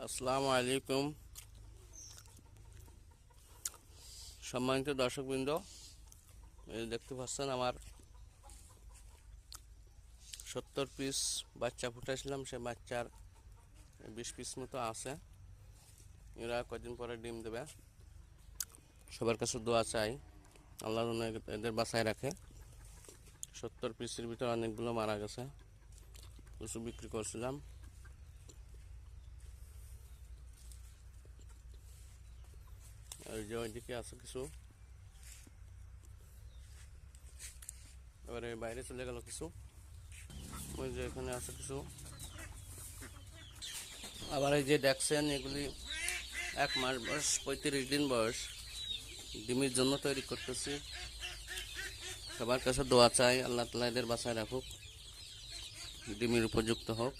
আসসালামু আলাইকুম সম্মানিত দর্শকবৃন্দ, এই দেখতে পাচ্ছেন আমার 70 পিস বাচ্চা ফুটাইছিলাম। সে বাচ্চার 20 পিস মতো আছে। এরা কয়েকদিন পরে ডিম দেবে। সবার কাছে দোয়া চাই, আল্লাহ যেন এদের বাঁচায় রাখে। 70 পিসের ভিতরে অনেকগুলো মারা গেছে, কিছু বিক্রি করছিলাম। আর যে ওইদিকে আছে কিছু, এবারে বাইরে চলে গেল কিছু। ওই যে এখানে আছে কিছু। আবার এই যে দেখছেন, এগুলি 1 মাস বয়স, 35 দিন বয়স। ডিমের জন্য তৈরি করতেছি। সবার কাছে দোয়া চাই, আল্লাহ তাআলা এদের বাঁচায় রাখুক, ডিমের উপযুক্ত হোক।